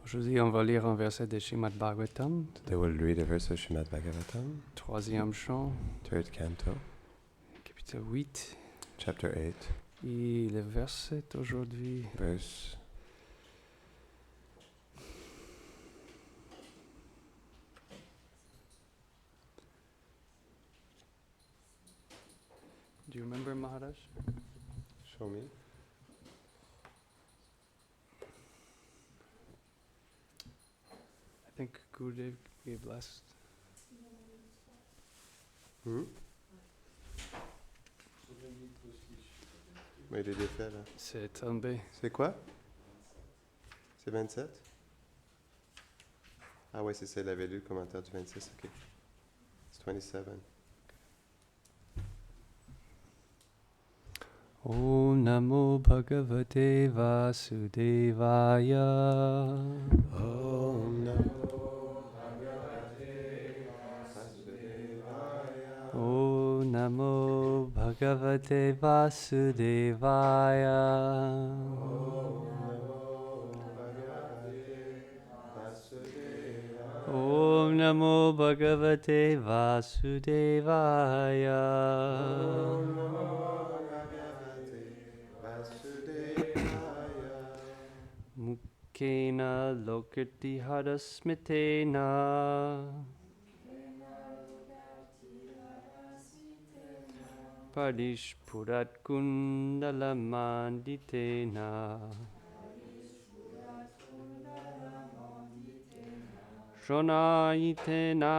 Aujourd'hui, on va lire un verset de Srimad Bhagavatam, They will read a verse of Srimad Bhagavatam, Troisième Chant, third canto, Chapitre 8. chapter 8, Et le verset aujourd'hui, verse do you remember Maharaj? show me. I think Gurudev gave last. Mais il est défait là. C'est tombé. C'est quoi? C'est 27? Ah ouais, c'est ça, il avait lu le commentaire du 26, ok. C'est 27. Om Namo Bhagavate Vasudevaya. Om Namo Bhagavate Vasudevaya. Om Namo Bhagavate Vasudevaya. Om Namo Bhagavate Vasudevaya. Mukhena lokati harasmitena. Parishpurat kundalamanditena. Shonayitena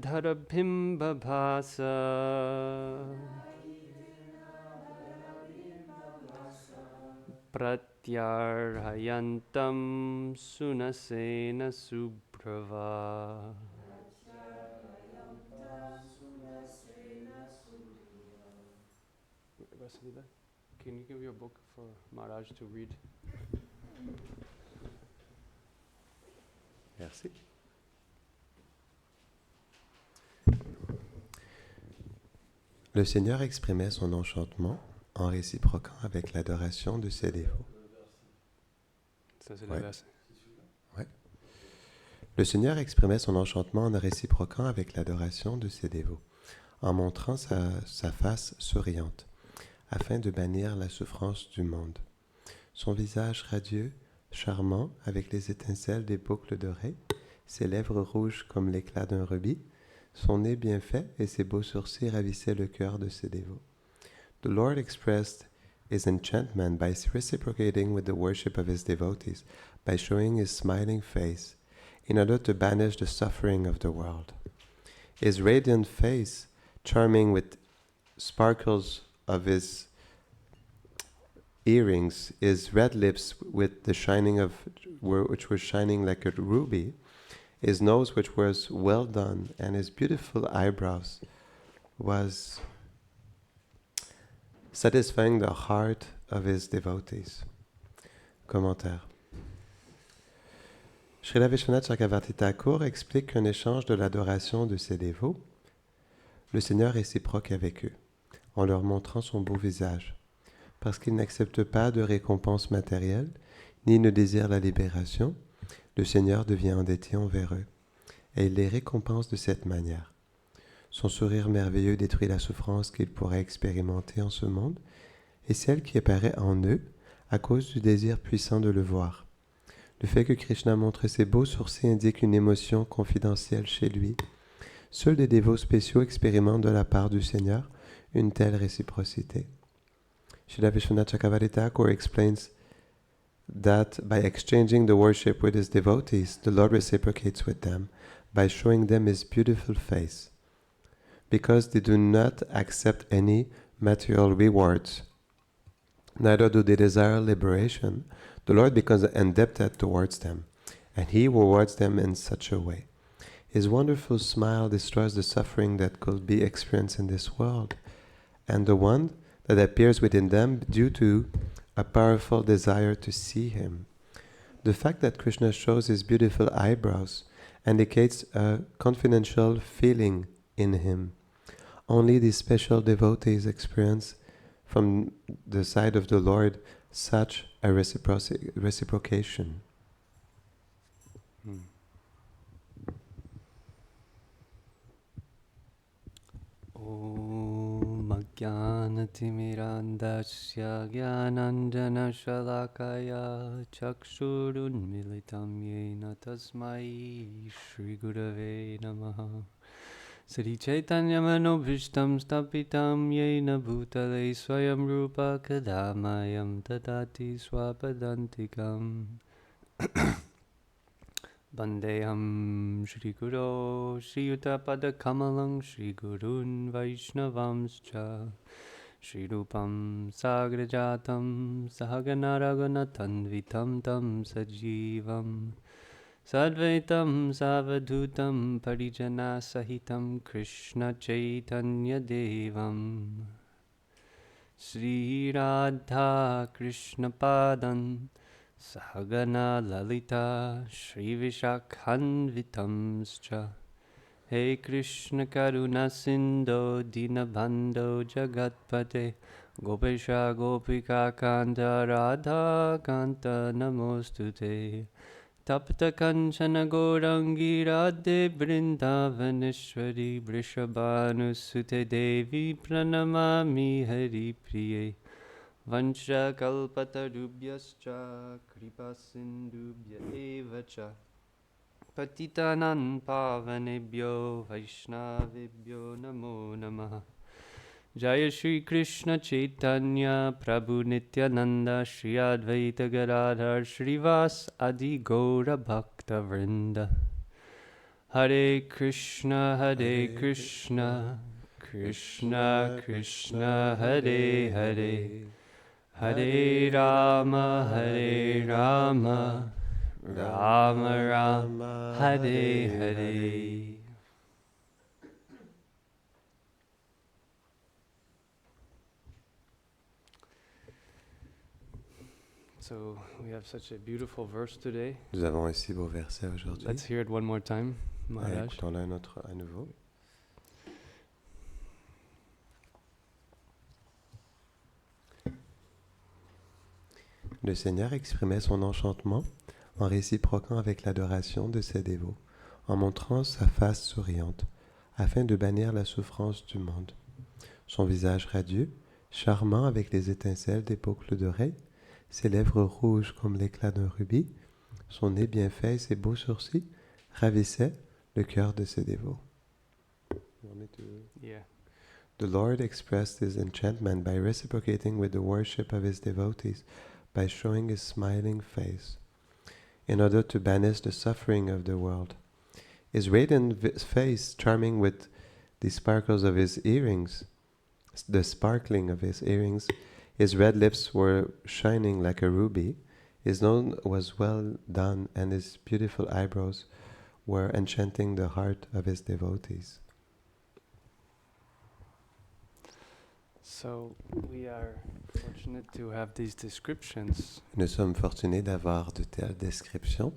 dharabhimbabhasa. Pratyarhayantam sunasena subhrava. Vasudeva, can you give your book for Maharaj to read? Merci. Le Seigneur exprimait son enchantement en réciproquant avec l'adoration de ses dévots. Ça, c'est Ouais. le verset. Le Seigneur exprimait son enchantement en réciproquant avec l'adoration de ses dévots, en montrant sa face souriante, afin de bannir la souffrance du monde. Son visage radieux, charmant, avec les étincelles des boucles d'oreilles, ses lèvres rouges comme l'éclat d'un rubis, son nez bien fait et ses beaux sourcils ravissaient le cœur de ses dévots. The Lord expressed his enchantment by reciprocating with the worship of his devotees, by showing his smiling face, in order to banish the suffering of the world. His radiant face, charming with sparkles of his earrings, his red lips with the shining of which were shining like a ruby, his nose which was well done, and his beautiful eyebrows was satisfying the heart of his devotees. Commentaire. Srila Vishwanath Chakravarti Thakur explique qu'un échange de l'adoration de ses dévots, le Seigneur réciproque avec eux, en leur montrant son beau visage, parce qu'il n'accepte pas de récompense matérielle, ni ne désire la libération, le Seigneur devient endetté envers eux, et il les récompense de cette manière. Son sourire merveilleux détruit la souffrance qu'ils pourraient expérimenter en ce monde, et celle qui apparaît en eux à cause du désir puissant de le voir. Le fait que Krishna montre ses beaux sourcils indique une émotion confidentielle chez lui. Seuls des dévots spéciaux expérimentent de la part du Seigneur une telle réciprocité. Srila Vishwanath Chakravarti Thakur explains that by exchanging the worship with his devotees, the Lord reciprocates with them by showing them his beautiful face. Because they do not accept any material rewards, neither do they desire liberation, the Lord becomes indebted towards them, and He rewards them in such a way. His wonderful smile destroys the suffering that could be experienced in this world, and the one that appears within them due to a powerful desire to see Him. The fact that Krishna shows His beautiful eyebrows indicates a confidential feeling in Him. Only the special devotees experience from the side of the Lord such a reciprocation. Om Ajnanatirmirandasya Jnananjana Shalakaya Chakshurunmilitam Yena Tasmai Shri Gurave Namaha Sri Chaitanya Manobhishtam Stapitam Yena Bhutale Swayam Rupa Kadamayam Tadati Swapadantikam Bandeham Shri Guru Shri Yuttapada Kamalang Shri Gurun Vaishnavamscha Shri Rupam Sagrajatam Sahaganaragunatanvitam Tam Sajivam Sadvaitam Savadhutam Parijana Sahitam Krishna Chaitanya Devam Sri Radha Krishna Padan Sahagana Lalita Shri Vishakhanvitamscha He Krishna Karuna Sindho Dinabandho Jagatpate Gopesha Gopika Kanta Radha Kanta Namostute Tapta Kanchana Gaurangi Radhe Vrindavaneshwari Vrishabhanusute Devi Pranamami Hari Priye Vansha kalpatarubhyascha kripa sindubhya evacha patitanam pavanebhyo vaishnavebhyo namo namaha Jaya Shri Krishna Chaitanya Prabhu Nityananda Shri Advaita Gadadhar Shrivas Adi Gaura Bhakta Vrinda Hare Krishna Krishna Krishna Krishna Hare Hare Hare Rama, Rama Rama, Hare Hare. So we have such a beautiful verse today. Nous avons un si beau verset aujourd'hui. Let's hear it one more time, Maharaj. Écoutons-le à nouveau. Le Seigneur exprimait son enchantement en réciproquant avec l'adoration de ses dévots, en montrant sa face souriante, afin de bannir la souffrance du monde. Son visage radieux, charmant avec les étincelles des boucles d'oreilles, ses lèvres rouges comme l'éclat d'un rubis, son nez bien fait et ses beaux sourcils ravissaient le cœur de ses dévots. Yeah. The Lord expressed his enchantment by reciprocating with the worship of his devotees, by showing his smiling face, in order to banish the suffering of the world. His radiant face, charming with the sparkles of his earrings, the sparkling of his earrings, his red lips were shining like a ruby, his nose was well done, and his beautiful eyebrows were enchanting the heart of his devotees. So we are fortunate to have these descriptions. Nous sommes fortunés d'avoir de telles descriptions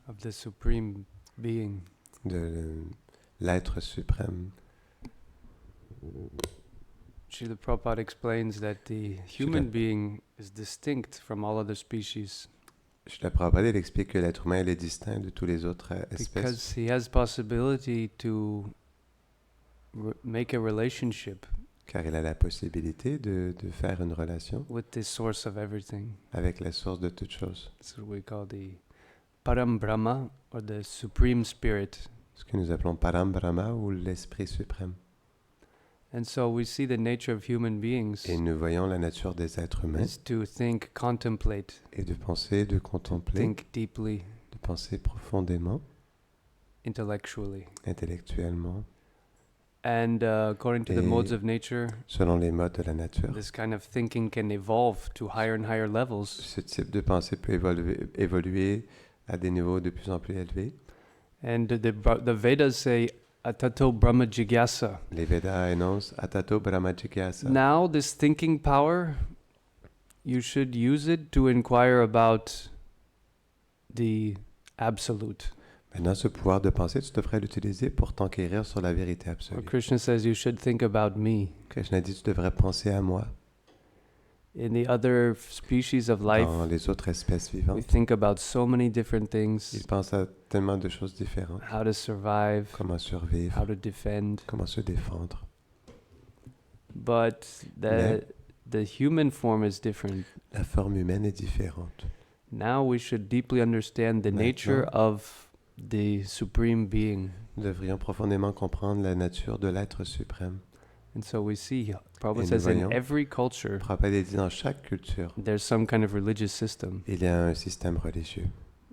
of the Supreme Being. De l'être suprême. Srila Prabhupada explains that the human being is distinct from all other species. Srila Prabhupada il explique que l'être humain est distinct de tous les autres espèces. Because he has possibility to make a relationship. Car il a la possibilité de faire une relation with the source of everything. Avec la source de toutes choses. That's what we call the Param Brahma or the Supreme Spirit. Ce que nous appelons Param Brahma ou l'Esprit suprême. And so we see the nature of human beings. Et nous voyons la nature des êtres humains. Is to think, contemplate. Et de penser, de contempler. Think deeply. De penser profondément. Intellectually. Intellectuellement. And according to the modes of nature, selon les modes de la nature, this kind of thinking can evolve to higher and higher levels. Ce type de pensée peut évoluer à des niveaux de plus en plus élevés. And the Vedas say atato brahma jigyasa. Les Vedas énoncent atato brahma jigyasa. Now this thinking power, you should use it to inquire about the absolute. Maintenant, ce pouvoir de pensée, tu devrais l'utiliser pour t'enquérir sur la vérité absolue. Krishna says you should think about me. Krishna dit tu devrais penser à moi. In the other species of life, Dans les autres espèces we vivantes, think about so many different things. ils pensent à tellement de choses différentes. How to survive, Comment survivre, how to defend. comment se défendre. But the human form is different. La forme humaine est différente. Now we should deeply understand the nature of the supreme being. Nous devrions profondément comprendre la nature de l'être suprême. And so we see, Prabhupada Et says, nous in voyons, every culture, Prabhupada dit dans chaque culture, there's some kind of religious system. il y a un système religieux.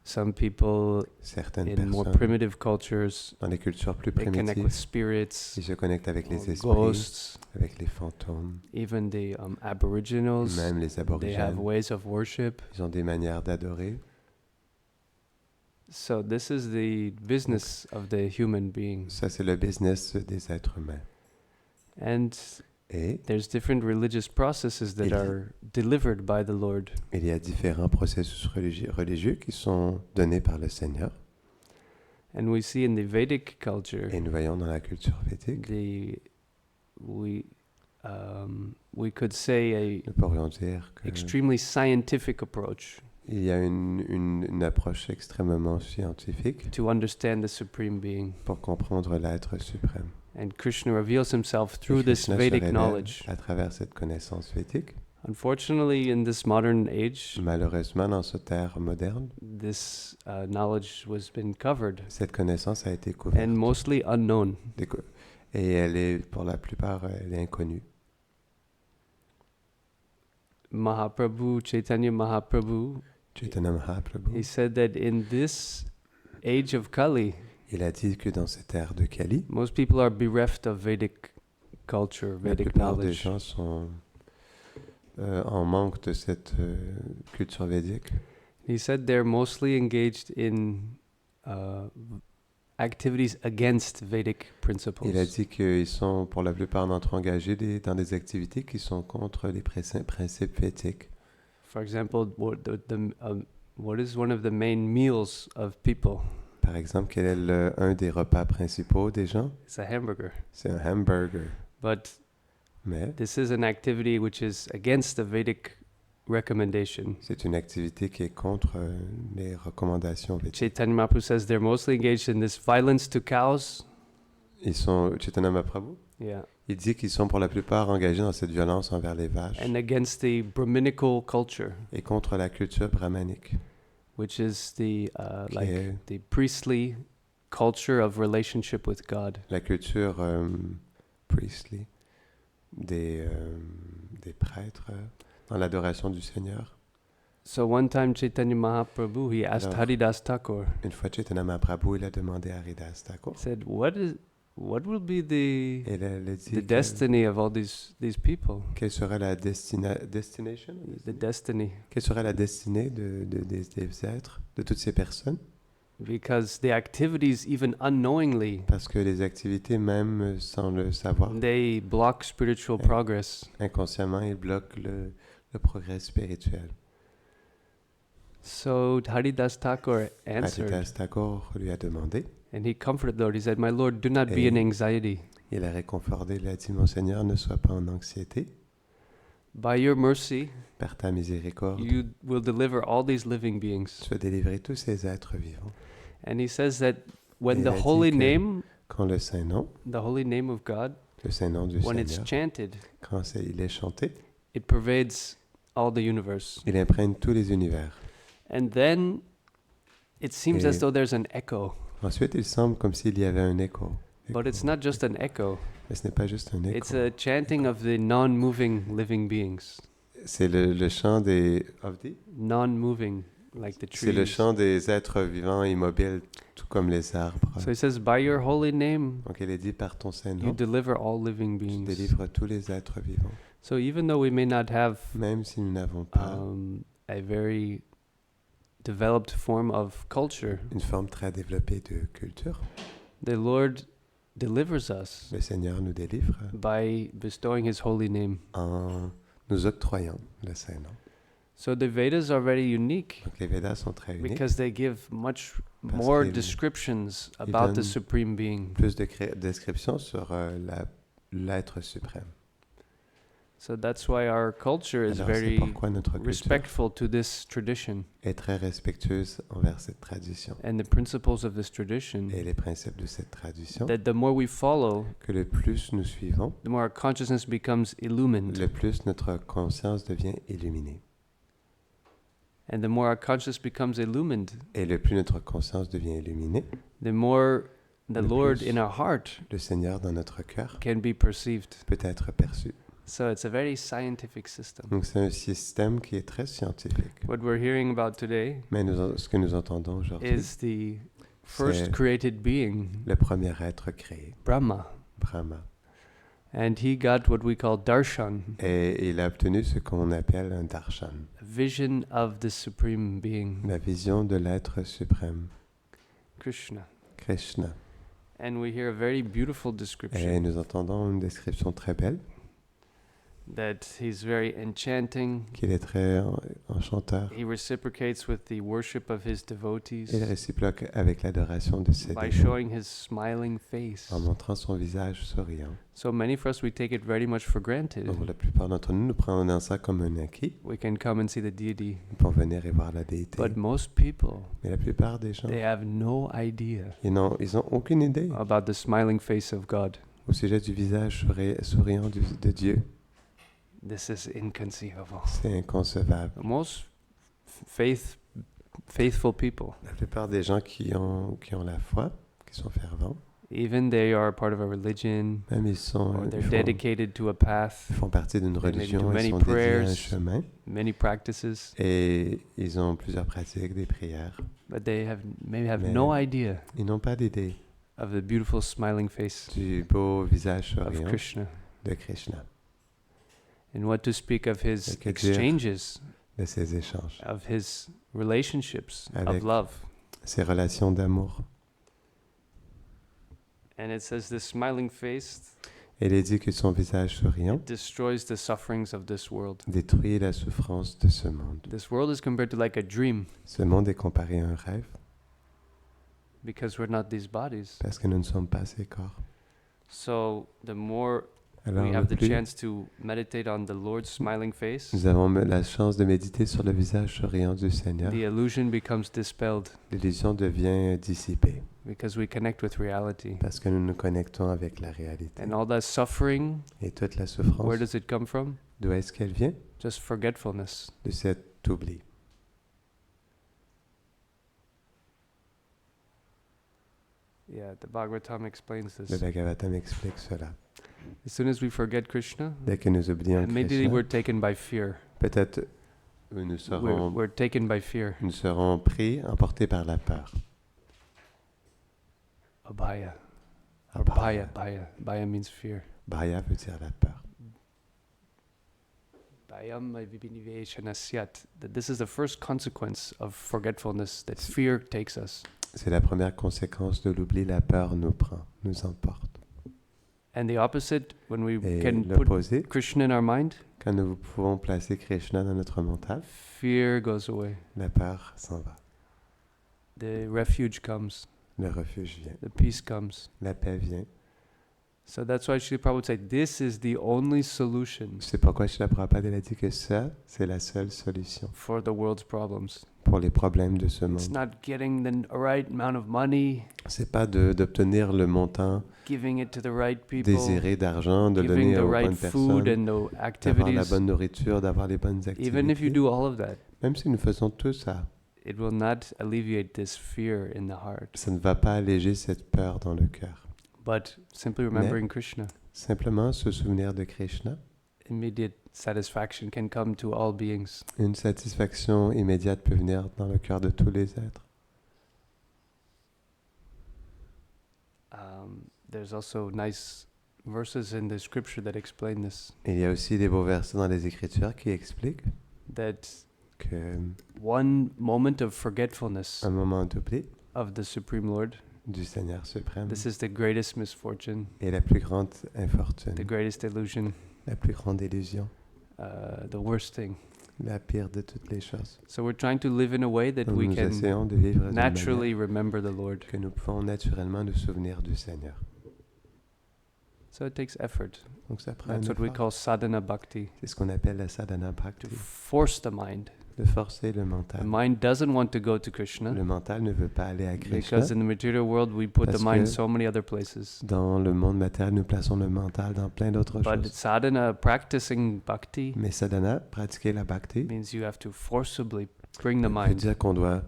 Some people Certaines in more personnes, primitive cultures, dans les cultures plus they connect with primitives, spirits, ils se connectent avec les esprits, ghosts, avec les fantômes, even the aboriginals. même les They have aborigènes. ways of worship. Ils ont des manières d'adorer. So this is the business of the human being. Ça, c'est le business des êtres humains. And Et there's different religious processes that are delivered by the Lord. il y a différents processus religieux qui sont donnés par le Seigneur. And we see in the Vedic culture, Et nous voyons dans la culture védique, we could say nous pourrions dire a extremely scientific approach qu'il y a une approche extrêmement scientifique to understand the supreme being. pour comprendre l'être suprême. And Krishna reveals himself through Et this Krishna se Vedic révèle knowledge. à travers cette connaissance védique. Unfortunately, in this modern age, Malheureusement, dans ce terre moderne, this knowledge was been covered cette connaissance a été couverte. and mostly unknown. Et elle est, pour la plupart, elle est inconnue. Mahaprabhu, Chaitanya Mahaprabhu, Chaitanya Mahaprabhu, he said that in this age of Kali, il a dit que dans cette ère de Kali, most people are bereft of Vedic culture, la Vedic plupart des knowledge. gens sont en manque de cette culture védique. He said they're mostly engaged in activities against Vedic principles. Il a dit qu'ils sont pour la plupart d'entre eux engagés dans des activités qui sont contre les principes védiques. For example, what is one of the main meals of people? Par exemple, quel est un des repas principaux des gens? It's a hamburger. C'est un hamburger. But Mais this is an activity which is against the Vedic recommendation. c'est une activité qui est contre les recommandations védiques. Chaitanya Mahaprabhu says they're mostly engaged in this violence to cows. Ils sont, Chaitanya Mahaprabhu, Yeah. il dit qu'ils sont pour la plupart engagés dans cette violence envers les vaches And against the Brahminical culture, et contre la culture brahmanique, which is the qui like est the priestly culture of relationship with God. la culture priestly des prêtres dans l'adoration du Seigneur. So one time Chaitanya Mahaprabhu, he asked Alors, Haridas Thakur, Une fois, Chaitanya Mahaprabhu, il a demandé à Haridas Thakur. said, what will be Et il a dit the destiny of all these people? quelle sera la destination? The destiny. Quelle sera la destinée des êtres, de toutes ces personnes? Because the activities, even unknowingly, Parce que les activités, même sans le savoir, they block spiritual Yeah. progress. inconsciemment, ils bloquent le progrès spirituel. So Haridas Thakur answered, Haridas Thakur lui a demandé, and he comforted the Lord. He said, "My Lord, do not be in anxiety. il a réconforté, il a dit, mon Seigneur, ne sois pas en anxiété, By your mercy, par ta miséricorde, you will deliver all these living beings." tu vas délivrer tous ces êtres vivants. And he says that when Et the il a dit holy que name, quand le Saint-Nom, the holy name of God, le Saint-Nom du when it's Seigneur, chanted, quand il est chanté, it pervades all the universe. il imprègne tous les univers. And then it seems Et- as though there's an echo, Ensuite, il semble comme s'il y avait un écho. but it's not just an echo. Mais ce n'est pas juste un It's écho. a chanting of the non-moving living beings. C'est le chant des Non-moving, like the c'est le trees. chant des êtres vivants immobiles, tout comme les arbres. So he says, by your holy name, Donc il est dit par ton you Saint-Nom, deliver all living tu beings. délivres tous les êtres vivants. So even though we may not have Même si nous n'avons pas a very developed form of culture, une forme très développée de culture, the Lord delivers us le Seigneur nous délivre by bestowing his holy name. en nous octroyant le Saint-Nom. So the Vedas are very unique Donc les Védas sont très uniques. because they give much Parce more qu'ils- descriptions ils about the donnent supreme being. Plus de descriptions sur l'être suprême. So that's why our culture is Alors c'est very pourquoi notre culture respectful to this tradition est très respectueuse envers cette tradition and the principles of this tradition. et les principes de cette tradition. That the more we follow, Que le plus nous suivons, the more our consciousness becomes illumined. le plus notre conscience devient illuminée. And the more our consciousness becomes illumined, Et le plus notre conscience devient illuminée, the more the le Lord plus in our heart le Seigneur dans notre cœur can be perceived. peut être perçu. So it's a very scientific system. Donc c'est un système qui est très scientifique. What we're hearing about today Mais ce que nous entendons aujourd'hui, is the first c'est created being, le premier être créé, Brahma. Brahma. And he got what we call darshan, Et il a obtenu ce qu'on appelle un darshan, a vision of the supreme being, la vision de l'être suprême, Krishna. Krishna. And we hear a very beautiful Et description nous entendons une description très belle, that he's very enchanting. qu'il est très enchanteur. He reciprocates with the worship of his Il devotees réciproque avec l'adoration de ses by dévots, showing his smiling face. en montrant son visage souriant. So many of us, we take it very much for granted. Donc la plupart d'entre nous, nous prenons ça comme un acquis We can come and see the deity. pour venir et voir la déité. But most people, Mais la plupart des gens, they have no idea ils n'ont aucune idée about the smiling face of God. au sujet du visage souriant de Dieu. This is inconceivable. C'est inconcevable. Most faithful people, La plupart des gens qui ont la foi, qui sont fervents, even they are part of a religion, même ils or they're dedicated to a path, font partie d'une They maybe do religion, many ils sont dédiés à un prayers. chemin many practices, et ils ont plusieurs pratiques, des prières. but they maybe have Mais no idea ils n'ont pas d'idée of the beautiful smiling face du beau visage of souriant Krishna. de Krishna, And what to speak of his Et que dire exchanges, de ses échanges, of his relationships of Avec- love. ses relations d'amour. And it says this smiling face Et il est dit que son visage souriant destroys the sufferings of this world. détruit la souffrance de ce monde. This world is compared to like a dream Ce monde est comparé à un rêve because we're not these bodies. parce que nous ne sommes pas ces corps. So the more Alors we le have the plus chance to meditate on the Lord's smiling face, nous avons la chance de méditer sur le visage souriant du Seigneur, the illusion becomes dispelled l'illusion devient dissipée because we connect with reality. parce que nous nous connectons avec la réalité. And all that suffering, Et toute la where souffrance, does it come from? d'où est-ce qu'elle vient? Just forgetfulness. De cet oubli. Yeah, the Bhagavatam explains Le this. Bhagavatam explique cela. As soon as we forget Krishna, Dès que nous oublions immediately Krishna, we're taken by fear. peut-être nous We're taken by fear. serons pris, emportés par la peur. Abhaya. Or Abhaya. bhaya. Bhaya means fear. Bhaya veut dire la peur. Bhayam vibhiniveshana syat. That this is the first consequence of forgetfulness, that fear takes us. C'est la première conséquence de l'oubli, la peur nous prend, nous emporte. And the opposite, when we Et can put l'opposé, Krishna in our mind, quand nous pouvons placer Krishna dans notre mental, fear goes away. la peur s'en va. The refuge comes. Le refuge vient. The peace comes. La paix vient. So that's why Srila Prabhupada said, this is the only solution C'est pourquoi Srila Prabhupada a dit que ça, c'est la seule solution for the world's problems. pour les problèmes de ce It's monde. not getting the right amount of money, C'est pas d'obtenir le montant giving it to the right people, désiré d'argent, de giving donner the aux right bonnes food personnes, and the d'avoir la activities. bonne nourriture, d'avoir les bonnes Even if you activités. do all of that, Même si nous faisons tout ça, it will not alleviate this fear in the heart. ça ne va pas alléger cette peur dans le cœur. But simply remembering Krishna, Simplement se souvenir de Krishna, immediate satisfaction can come to all beings. une satisfaction immédiate peut venir dans le cœur de tous les êtres. There's also nice verses in the scripture that explain this. Il y a aussi des beaux versets dans les Écritures qui expliquent That que one moment of forgetfulness un moment d'oubli of the Supreme Lord, du Seigneur suprême this is the greatest misfortune, est la plus grande infortune, the greatest illusion, la plus grande illusion, the worst thing. la pire de toutes les choses. So we're trying to live in a way that Donc we nous can essayons de vivre d'une manière naturally remember the Lord. que nous pouvons naturellement nous souvenir du Seigneur. So it takes effort. Donc ça prend un That's what we effort. call sadhana bhakti. C'est ce qu'on appelle la sadhana To bhakti, force the mind. de forcer le The mental. mind doesn't want to go to Krishna Le mental ne veut pas aller à Krishna. because in the material world we put the Parce mind que so many other places. Dans le monde matériel, nous plaçons le mental dans plein d'autres But choses. sadhana, practicing bhakti, Mais sadhana, pratiquer la bhakti, means you have to forcibly bring the veut mind dire qu'on doit,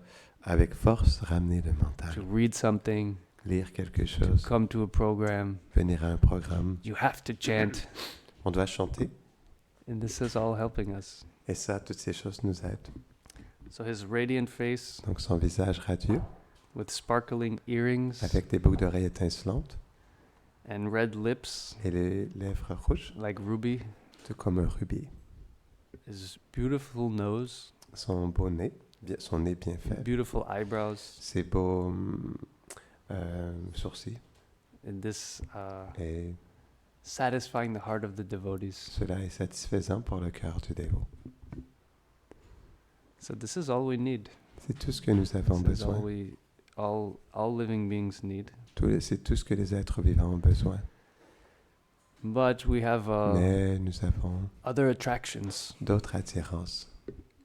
avec force, ramener le mental. to read something, Lire quelque to chose, come to a program. venir à un programme. You have to chant. On doit chanter. And this is all helping us. Et ça, toutes ces choses nous aident. So his radiant face Donc son visage radieux, with sparkling earrings avec des boucles d'oreilles étincelantes and red lips et les lèvres rouges, like ruby, tout comme un rubis. his beautiful nose, Son beau nez, son nez bien fait, beautiful eyebrows, ses beaux sourcils, and this et satisfying the heart of the devotees. cela est satisfaisant pour le cœur du dévot. So this is all we need. C'est tout ce que nous avons This is besoin. all living beings need. C'est tout ce que les êtres vivants ont besoin. But we have Mais nous avons other attractions d'autres attirances.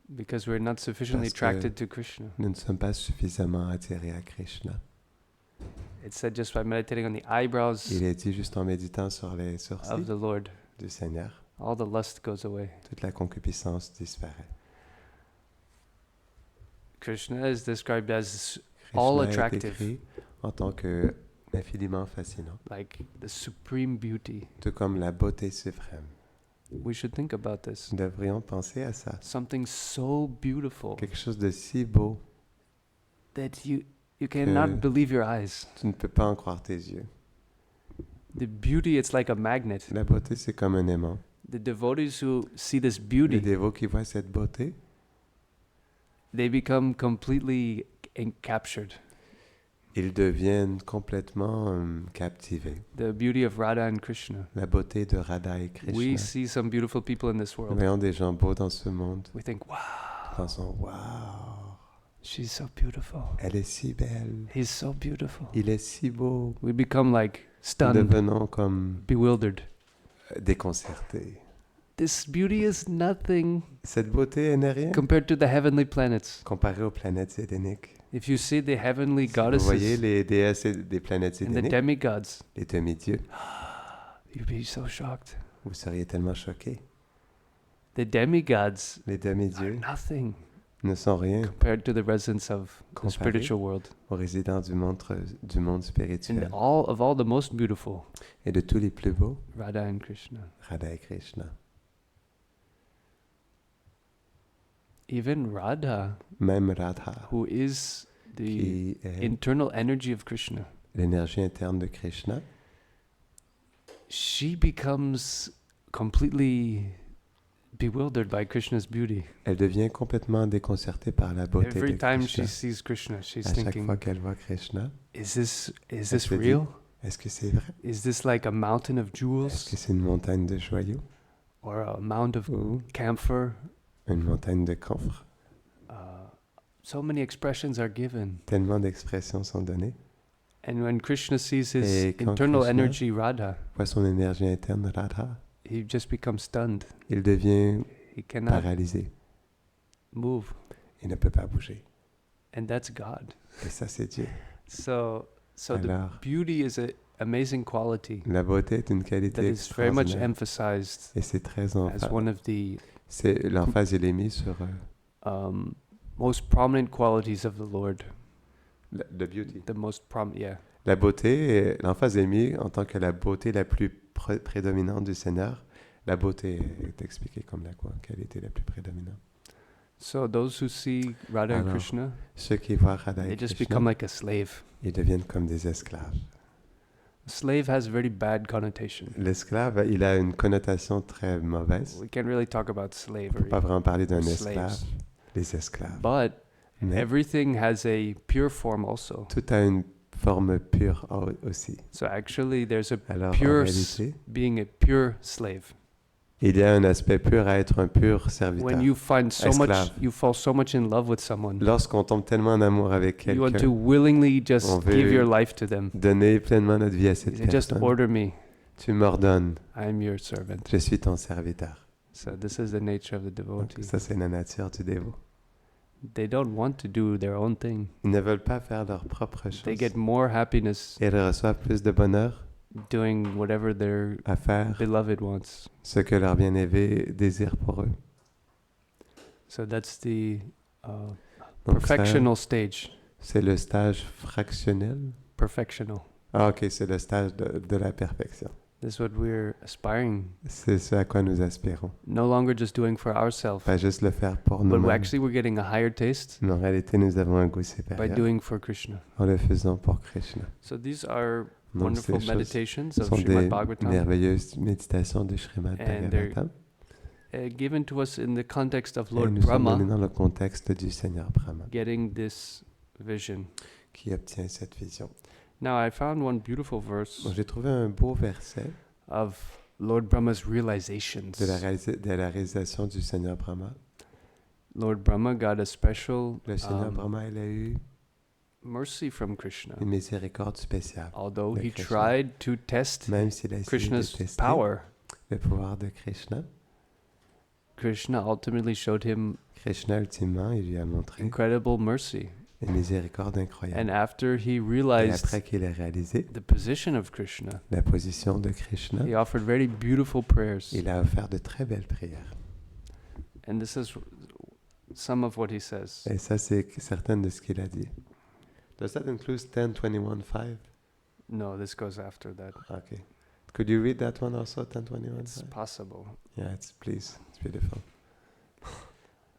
because we're not sufficiently Parce que attracted to Krishna. Nous ne sommes pas suffisamment attirés à Krishna. It said just by meditating on the eyebrows Il est dit juste en méditant sur les of sourcils the Lord, du Seigneur, all the lust goes away. toute la concupiscence disparaît. Krishna is described as all Krishna est attractive, décrit en tant que infiniment fascinant, like the supreme beauty. tout comme la beauté suprême. We should think about this. Nous devrions penser à ça. Something so beautiful Quelque chose de si beau, that you cannot believe your eyes. tu ne peux pas en croire tes yeux. The beauty, it's like a magnet. La beauté, c'est comme un aimant. The devotees who see this Les beauty, dévots qui voient cette beauté, they become completely captured. ils deviennent complètement captivés. The beauty of Radha and Krishna. La beauté de Radha et We Krishna. see some beautiful people in this Nous world. voyons des gens beaux dans ce monde. We think, wow, Pensons, waouh, she's so beautiful. elle est si belle. He's so beautiful. Il est si beau. We become like Nous stunned, devenons comme bewildered. déconcertés. This beauty is nothing Cette beauté n'est rien compared to the heavenly planets. comparée aux planètes édéniques. If you see the heavenly Si vous voyez goddesses les déesses des planètes and the édéniques, demigods, les demi-dieux, you'd be so shocked. vous seriez tellement choqués. The demigods Les are demi-dieux nothing ne sont rien compared to the residents of the Comparé spiritual world. aux résidents du monde And spirituel. all the most beautiful, Et de tous les plus beaux, Radha and Krishna. Radha et Krishna. Even Radha, Même Radha, who is the qui est internal energy of Krishna, l'énergie interne de Krishna, she becomes completely bewildered by Krishna's beauty. elle devient complètement déconcertée par la beauté Every de time Krishna. she sees Krishna, she's À chaque thinking, fois qu'elle voit Krishna, is this elle se dit, real? est-ce que c'est vrai? Is this like a mountain of Est-ce jewels que c'est une montagne de joyaux or a mound of ou camphor? une montagne de camphre? So many expressions are given. Tellement d'expressions sont données. And when Krishna sees his Et quand internal Krishna energy, Radha, Voit son énergie interne, Radha, he just becomes stunned. il devient He cannot paralysé. move. Il ne peut pas bouger. And that's God. Et ça, c'est Dieu. So the Alors, beauty is an amazing quality la beauté est une that qualité is very much extraordinaire. emphasized Et c'est très as emphasé. one of the L'emphase, il est mis sur most prominent qualities of the Lord. the beauty. The most yeah. La beauté, l'emphase est mise en tant que la beauté la plus prédominante du Seigneur. La beauté est expliquée comme la qualité la plus prédominante. So those who see Radha and Alors, Krishna, Ceux qui voient Radha they et just Krishna, become like a slave. ils deviennent comme des esclaves. A slave has a very bad connotation. L'esclave, il a une connotation très mauvaise. We can't really talk about On ne slavery. peut pas vraiment parler d'un Slaves. esclave. Les esclaves. But Mais everything has a pure form also. tout a une forme pure aussi. So actually there's a Alors, pure en réalité, being a pure slave. il y a un aspect pur à être un pur serviteur. When you find so much, Esclave. you fall so much in love with someone, Lorsqu'on tombe tellement en amour avec you want to quelqu'un, willingly On just veut give your life to them. donner pleinement notre vie à cette You say, just personne, order me. Tu m'ordonnes, I am your servant. je suis ton serviteur. So this is the nature of the Donc, devotee. ça, c'est la nature du dévot. They don't want to do their own thing. Ils ne veulent pas faire leur propre chose. They get more happiness Ils reçoivent plus de bonheur doing whatever their à faire beloved wants. ce que leur bien-aimé désire pour eux. So that's the Donc, ça, perfectional stage. c'est le stage fractionnel. Perfectional. Ah, ok, c'est le stage de la perfection. This is what we're aspiring. C'est ce à quoi nous aspirons. No longer just doing for ourselves, Pas juste le faire pour but nous-mêmes. actually we're getting a higher taste Mais en réalité, nous avons un goût by supérieur doing for Krishna. en le faisant pour Krishna. So these are Donc, ces wonderful choses meditations of sont Srimad des Bhagavatam, merveilleuses méditations du Srimad And they're Bhagavatam. Given to us in the context of Et Lord nous sommes Brahma donnés dans le contexte du Seigneur Brahma getting this vision. qui obtient cette vision. Now I found one beautiful verse Donc, j'ai trouvé un beau verset of Lord Brahma's realizations. de la réalisation du Seigneur Brahma. Lord Brahma got a special Le Seigneur Brahma, il a eu mercy from Krishna, une miséricorde spéciale. although de he Krishna. tried to test Même s'il a essayé de Krishna's tester power. le pouvoir de Krishna, Krishna ultimately showed him Krishna, ultimement, il lui a montré incredible mercy. une miséricorde And incroyable. after he Et realized après qu'il ait réalisé the position of Krishna, la position de Krishna, he offered very beautiful prayers. il a offert de très belles prières. And this is some of what he says. Et ça, c'est certain de ce qu'il a dit. Does that include 10:21:5? No, this goes after that. Okay. Could you read that one also, 10:21:5? It's possible. Yeah, please. It's beautiful.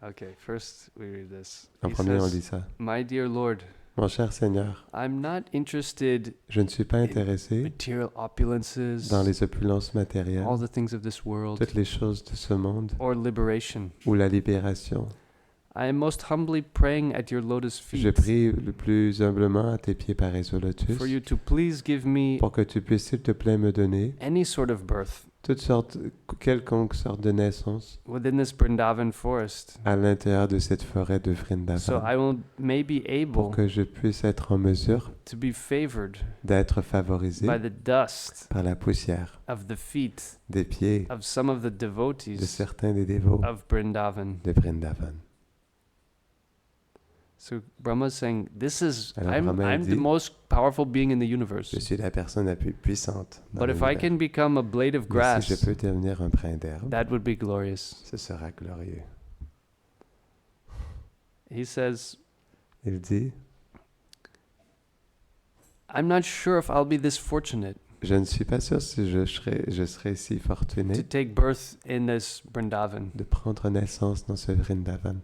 Okay, first we read this. En He premier, on says, lit ça. My dear Lord, Mon cher Seigneur, I'm not interested je ne suis pas in intéressé material opulences, dans les opulences matérielles, all the things of this world, toutes les choses de ce monde, or liberation. ou la libération. I am most humbly praying at your lotus Je feet prie le plus humblement à tes pieds pareils au lotus for you to please give me pour que tu puisses, s'il te plaît, me donner any sort of birth quelconque sorte de naissance within this Vrindavan forest, à l'intérieur de cette forêt de so Vrindavan, may be pour able que je puisse être en mesure to be favored d'être favorisé by the dust par la poussière of the feet des pieds of some of the de devotees certains des dévots of Vrindavan. de Vrindavan. So Brahma's saying, "This is Alors Brahma, il I'm the dit, most powerful being in the universe. Je suis la personne la plus puissante dans But if I l'univers. can become a blade of Mais si je grass, peux devenir un brin d'herbe, that would be glorious." ce sera glorieux. He says, Il dit, "I'm not sure if I'll be this fortunate je ne suis pas sûr si je serai si to fortuné take birth in this Vrindavan. de prendre naissance dans ce Vrindavan.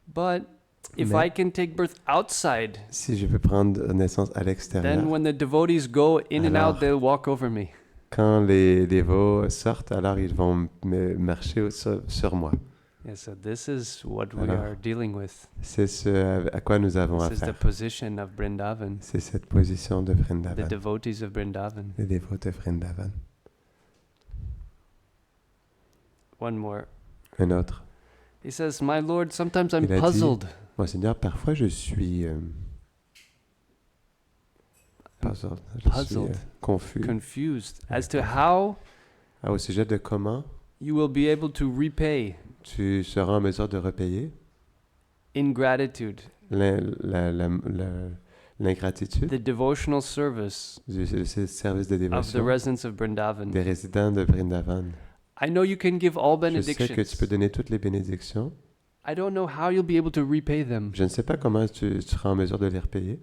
But if Mais I can take birth outside, si je peux prendre naissance à then l'extérieur, when the devotees go in and Alors, out, they'll walk over me." quand les dévots sortent, alors ils vont marcher sur moi. Yeah, so this is what we Alors, are dealing with. C'est ce à quoi nous avons This is the affaire. position of Vrindavan, C'est cette position de the Vrindavan, devotees of Vrindavan. les dévots de Vrindavan. One more. Un autre. He says, "My Lord, sometimes I'm Il a dit, puzzled. Mon Seigneur, parfois je suis puzzled, confus Confused as to how au sujet de comment you will be able to repay tu seras en mesure de repayer ingratitude, l'ingratitude the devotional service du service de of the dévotion residents of Vrindavan. des résidents de Vrindavan. I know you can give all Je sais que tu benedictions. peux donner toutes les bénédictions. I don't know how you'll be able to repay them Je ne sais pas comment tu seras en mesure de les repayer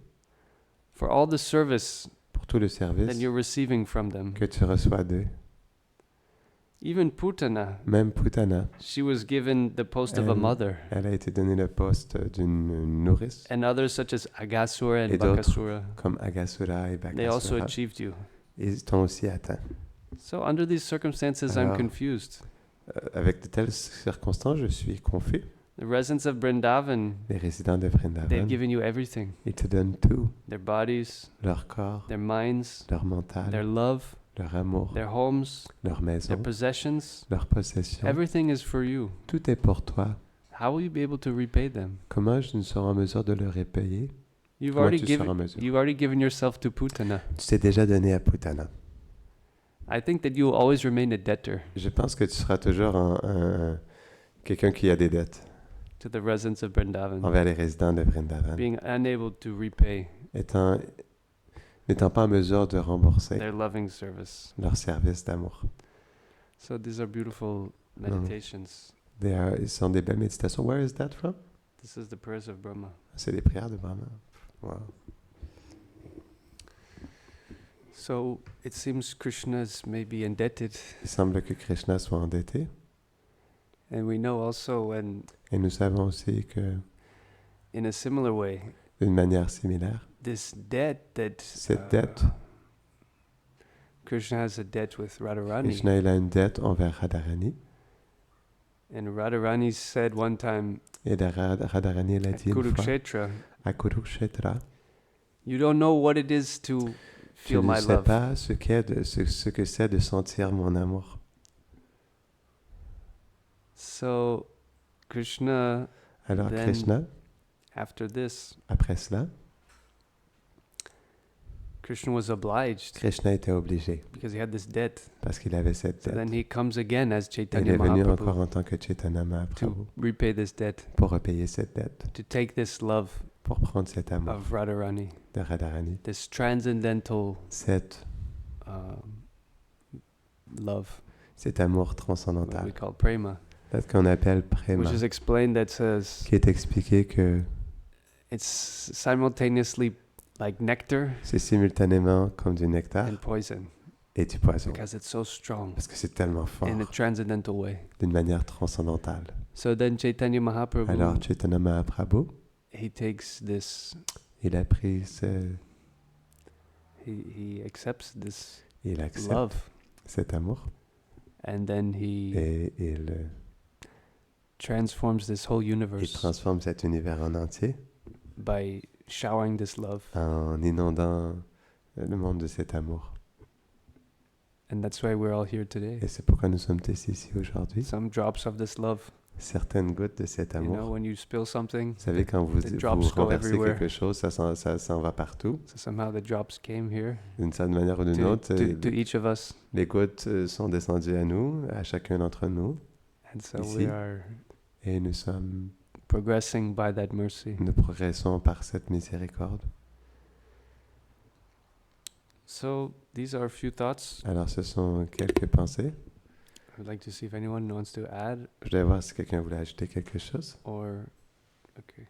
for all the service pour tout le that service you're receiving from them. que tu reçois d'eux. Even Putana, Même Putana, she was given the post of a mother, elle a été donnée le poste d'une nourrice, and others such as Agasura and Et d'autres. Bakasura, comme Agasura et they also Bakasura. achieved you. Ils t'ont aussi atteint. So under these circumstances, I'm Alors, confused. Avec de telles circonstances, je suis confus. The residents of Vrindavan, Les résidents de they've Vrindavan, given you everything. ils te donnent tout, Their bodies, leur corps, their minds, leur mental, their love, leur amour, their homes, leur their maison, possessions. leur possession. Everything is for you. Tout est pour toi. How will you be able to repay them? Comment je ne serai en mesure de le repayer? You've Comment already tu seras en given mesure? you've already given yourself to Putana. Tu t'es déjà donné à Putana. I think that you will always remain a debtor Je pense que tu seras toujours quelqu'un qui a des dettes to the residents of Vrindavan, envers les résidents de Vrindavan, being unable to repay n'étant pas en mesure de rembourser their loving service. leur service d'amour. So these are beautiful meditations. Ils sont des belles méditations. Where is that from? This is the prayers of Brahma. C'est les prières de Brahma. Wow. So it seems Krishna is maybe indebted. Il semble que Krishna soit endetté. And we know also when, Et nous savons aussi que, in a similar way, d'une manière similaire, this debt that cette dette, Krishna has a debt with Radharani. Krishna il a une dette envers Radharani. And Radharani said one time Et Radharani l'a at dit une fois Kurukshetra, à Kurukshetra. you don't know what it is to Tu feel ne my sais love. pas ce que c'est de sentir mon amour. So Krishna, Alors then, Krishna, after this, après cela, Krishna was obliged Krishna était obligé because he had this debt. parce qu'il avait cette So dette. then he comes again as Il Chaitanya est venu encore Mahaprabhu en tant que Chaitanya Mahaprabhu to repay this debt, pour repayer cette dette, to take this love pour prendre cet amour of Radharani, de Radharani, this transcendental cet love, cet amour what we transcendantal, call prema, qu'on appelle prema, which is explained that says qui est expliqué que it's simultaneously like nectar c'est simultanément comme du nectar and poison et du poison, because it's so strong parce que c'est tellement fort, in a transcendental way. d'une manière transcendantale. So then Chaitanya Mahaprabhu, Alors Chaitanya Mahaprabhu, he takes this, il a pris he accepts this il accepte love, cet amour and then he et il transforms this whole universe transforme cet univers en entier by showering this love. en inondant le monde de cet amour. And that's why we're all here today. Et c'est pourquoi nous sommes tous ici aujourd'hui. Some drops of this love. Certaines gouttes de cet You know, amour. when you spill something, Vous savez, quand vous the drops go renversez everywhere. quelque chose, ça s'en va partout. so somehow the drops came here D'une certaine manière ou d'une to, autre, to each of us. les gouttes sont descendues à nous, à chacun d'entre nous. And so Ici. we are Et nous progressing by that mercy. progressons par cette miséricorde. So these are a few thoughts. Alors, ce sont quelques pensées. I'd like to see if anyone wants to add Je voulais voir si quelqu'un voulait ajouter quelque chose. or... Okay.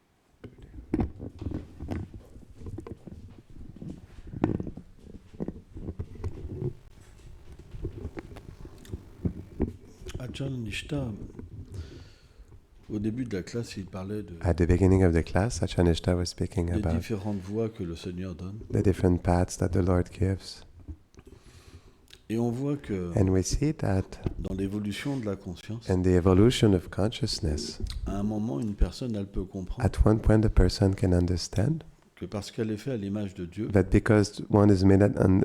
Ajahn Nishta, au début de la classe, il parlait de At the beginning of the class, Achanishta was speaking des about différentes voies que le Seigneur donne. the different paths that the Lord gives. Et on voit que And we see that dans l'évolution de la conscience, in the evolution of consciousness, à un moment, une personne, elle peut comprendre at one point the person can understand que parce qu'elle est faite à l'image de Dieu, that because one is made le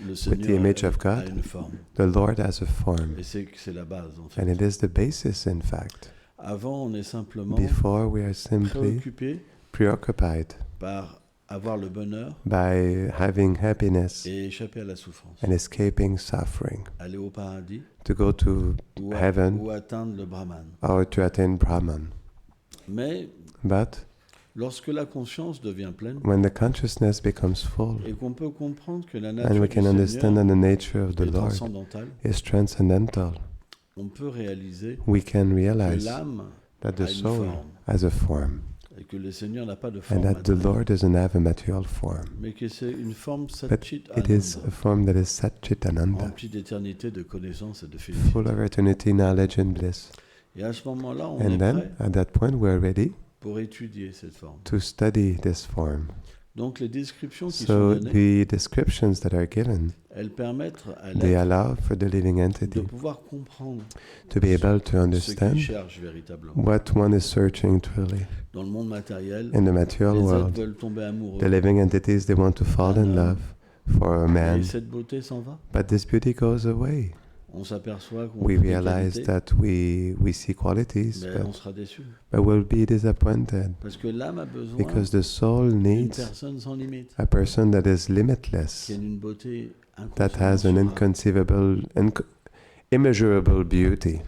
with the Seigneur image of a God, une forme. the Lord has a form. Et c'est la base, en And fait. it is the basis, in fact. Avant, on est simplement Before, we are simply préoccupé preoccupied par avoir le bonheur by having happiness et échapper à la souffrance. and escaping suffering, Aller au paradis to go to ou, heaven ou atteindre le Brahman. or to attain Brahman. Mais But lorsque la conscience devient pleine when the consciousness becomes full, et qu'on peut comprendre que la and nature we du can understand Seigneur that the nature of the est Lord transcendantale, is transcendental, on peut réaliser we can que realize l'âme that the a une soul forme has a form, et que le Seigneur n'a pas de and forme that the matérielle, Lord doesn't have a material form, mais que c'est une forme but satchit it is a ananda, form that is Satchitananda, remplie d'éternité, de connaissance et de full félicité. of eternity, knowledge, and bliss. Et à ce moment-là, on And est then, prêt at that point, we're ready pour étudier cette forme. to study this form. Donc les descriptions qui sont So données, the descriptions that are given, elles permettent à they l'être allow for the living de entity pouvoir comprendre to be able to ce qu'il understand cherche véritablement. what one is searching truly. Dans le monde matériel, In the material les êtres world, veulent tomber amoureux. the living entities, they want to fall in love for a Et man, cette beauté s'en va. but this beauty goes away. on s'aperçoit qu'on we voit des realize qualités, that we see qualities, mais on sera déçu. but we'll be disappointed Parce que l'âme a besoin because the soul d'une needs personne sans limite, a person that is qui limitless, a une beauté that has an inconceivable. immeasurable beauty.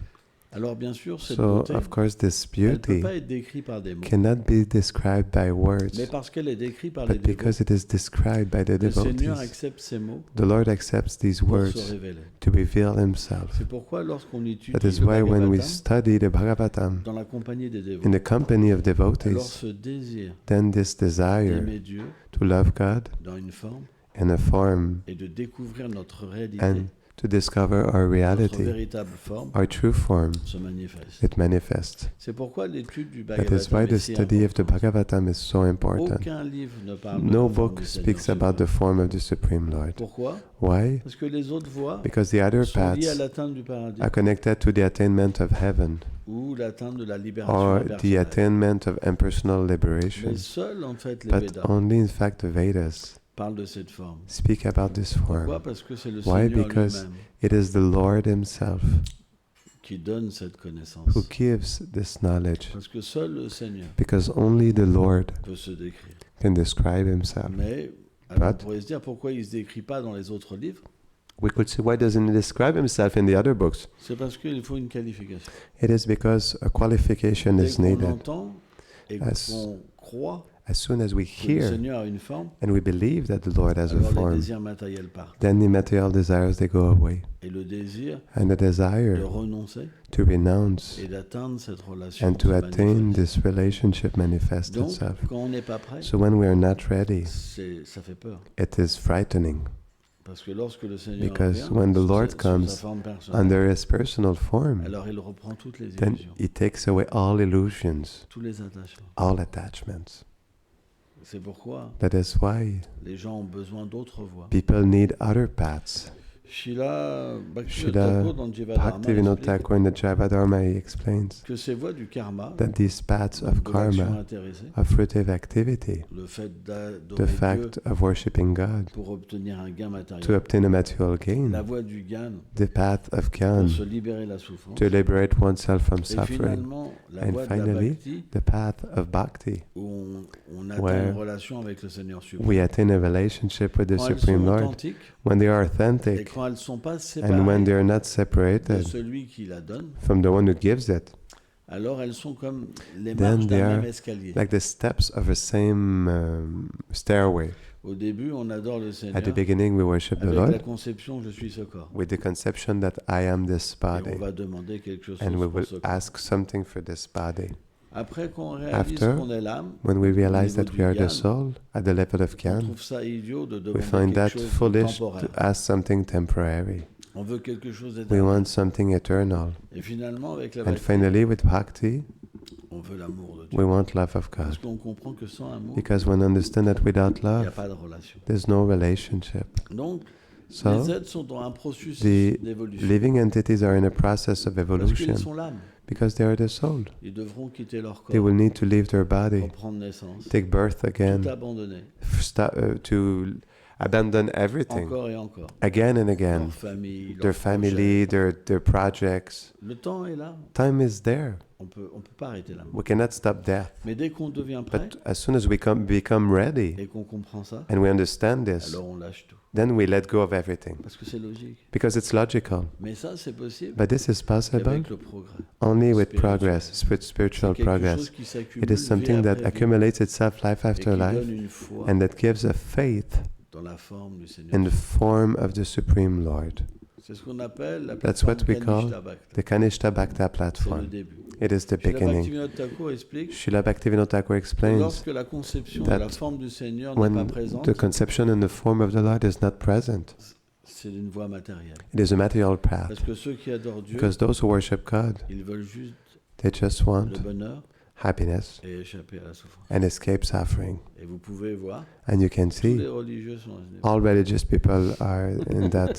Alors bien sûr, cette So, beauté, of course, this elle ne peut beauty pas être décrite par des mots, cannot be described by mais words, parce qu'elle est décrite par les but dévots, because it is described by the le Seigneur devotees. accepte ces mots The Lord accepts these pour se words révéler. to reveal Himself. C'est pourquoi lorsqu'on étudie That is le why when we Bhagavatam study the Bhagavatam dans la compagnie des dévots, in the company of alors devotees, ce désir then this desire d'aimer Dieu to love God dans une forme in a form et de découvrir notre réalité, and to discover our notre reality, véritable forme, our true form, se manifeste. it manifests. C'est pourquoi l'étude du That is why Bhagavatam the est si study of the importante. Bhagavatam is so important. Aucun livre ne parle de No la forme book du speaks Seigneur about the suprême. form of the Supreme Lord. Pourquoi? Why? Parce que les autres voies Because the other sont liées à paths l'atteinte du paradis are connected to the attainment of heaven ou l'atteinte de la libération or the impersonnelle. attainment of impersonal liberation. Mais seuls en fait les But Védas only in fact the Vedas parlent de cette forme. speak about this Pourquoi? form. Parce que c'est le Why? Seigneur Because lui-même it is the Lord Himself qui donne cette connaissance. who gives this knowledge. Parce que seul le Seigneur Because only the Lord peut se décrire. can describe Himself. Mais alors on But- pourrait se dire pourquoi il ne se décrit pas dans les autres livres? We could say, why doesn't He describe Himself in the other books? C'est parce qu'il faut une qualification. It is because a qualification Dès is qu'on needed. entend et As- qu'on croit As soon as we que le hear Seigneur a une forme, and we believe that the Lord has a alors les form, désirs matériels partent. then the material desires they go away. Et le désir And the de desire renoncer to renounce et d'atteindre cette relation and to se attain manifeste. this relationship manifests Donc, itself. quand on n'est pas prêt, So when we are not ready, ça fait peur. it is frightening. Parce que lorsque le Seigneur Because vient, when the sous Lord sous comes sa forme personnelle, under His personal form, alors il reprend toutes les then illusions, He takes away all illusions, tous les attachements. all attachments. C'est pourquoi That is why les gens ont besoin d'autres voies. people need other paths. Srila Srila Bhaktivinoda Thakur dans Jivadharma Bhaktivinoda explique Thakur in the Jivadharma, he explains que ces voies du karma, that these paths of de l'action karma, intéressée, of fruitive activity, le fait the d'adorer Dieu fact of worshipping God pour obtenir un gain to matériel, obtain a material gain, la voie du gain the path of pour Gyan se libérer de la souffrance, to liberate oneself from et suffering, finalement la and voie de la finally bhakti the path of bhakti, où on atteint where une relation avec le Seigneur suprême. we attain a relationship with the Quand elles sont Supreme Lord authentiques when they are et authentic quand elles ne sont pas and when séparées they are not de separated celui qui la donne, from the one who gives it, alors elles sont comme les Then marches they d'un are même escalier. like the steps of a same stairway. Au début, on adore le Seigneur At the beginning we worship the avec la Lord conception « je suis ce corps ». with the conception that I am this Et on body, va demander quelque chose and we pour will ce corps. ask something for this body. Après qu'on réalise After, qu'on est l'âme, When we realize niveau that du we are the Gyan, soul at the level of on Gyan, trouve ça idiot de we demander find that quelque chose de foolish to temporaire. ask something temporary. On veut quelque chose We d'éternel. want something eternal. Et finalement, avec la And bhakti, finally, with Bhakti, on veut l'amour de Dieu. we want love of God. Parce qu'on comprend que sans amour, Because when we understand that without il n'y a love, pas de relation. there's no relationship. Donc, So, les êtres sont dans un processus the d'évolution. living entities are in a process of Parce evolution qu'ils sont l'âme. because they are the soul. Ils devront quitter leur They corps, will need to leave their body, reprendre naissance, take birth again, tout abandonner, to abandon everything encore et encore. again and again. Leur famille, Their leur family, their projects. projet. Le temps est là. Time is there. On peut pas arrêter l'amour. We cannot stop death. Mais dès qu'on devient prêt But as soon as we become ready et qu'on comprend ça, and we understand this, alors on lâche tout. then we let go of everything Parce que c'est logique. because it's logical. Mais ça, c'est possible But this is possible qu'avec le progrès. only with spiritual. progress, with spiritual C'est quelque progress. chose qui s'accumule It is something vie that après vie accumulates itself life et after qui life donne une foi and that gives a faith dans la forme du Seigneur. in the form of the Supreme Lord. C'est ce qu'on appelle la That's plateforme what we call Kanishta Bhakti. The Kanishta Bhakta C'est le platform. début. It is the Srila beginning. Bhaktivinoda Thakur explique Srila Bhaktivinoda Thakur que explains lorsque la conception de that la forme du Seigneur n'est when pas présente, the conception and the form of the Lord is not present, c'est une voie matérielle. it is a material path. Parce que ceux qui adorent Dieu, Because those who worship God, ils veulent juste they just le want bonheur happiness et échapper à la souffrance. and escape suffering. Et vous pouvez voir, And you can tous les see religieux sont all religious people are in that.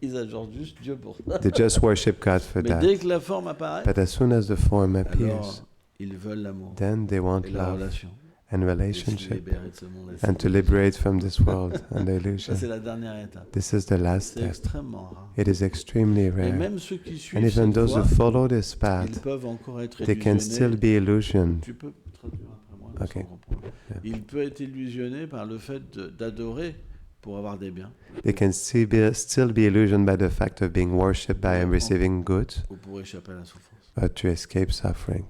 ils adorent juste Dieu pour ça. They just worship God for Mais that. dès que la forme apparaît, But as soon as the form alors appears, ils veulent l'amour then they want et la love relation. and et se relationship, libérer de ce monde. and to liberate from this world and the Ça, illusion. c'est la dernière étape. This is the last C'est step. extrêmement rare. It is extremely Et rare. même ceux qui And suivent even cette those who voie, follow this ils path, peuvent encore être they can still illusionnés. be illusioned. Tu peux traduire après moi, Ok. sans comprendre. Yeah. Il peut être illusionné par le fait d'adorer pour avoir des biens, They can still be illusioned by the fact of being worshipped by and receiving goods, ou pour échapper à la souffrance. to escape suffering.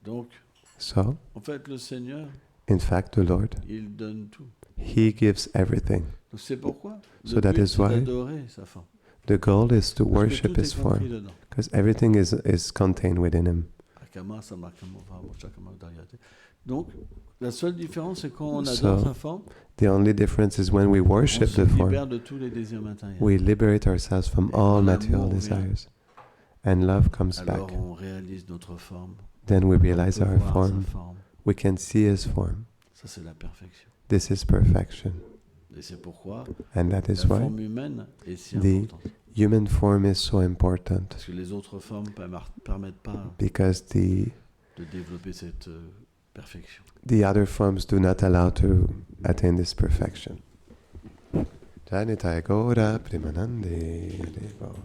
Donc, So, en fait, le Seigneur, in fact, the Lord, il donne tout. He gives everything. Donc, c'est pourquoi So le that but, is c'est why d'adorer sa forme. The goal is to Parce que worship tout His est compris form, dedans. because everything is contained within Him. Akama, samakama, vamachakama, daryate. Donc, la seule différence, c'est quand on So, adore sa forme, The only difference is when we on worship se the form, libère de tous les désirs matériels. we liberate ourselves from Et all quand material l'amour vient, desires, and love comes alors back. on réalise notre forme. Then we On realize peut our voir form. sa forme. We can see His form. Ça, c'est la perfection. This is perfection. Et c'est pourquoi And that la is why forme humaine est si the importante. human form is so important, Parce que les autres formes ne permettent pas because de développer cette perfection. the other forms do not allow to attain this perfection. Janitaya Gora Primanande Devo.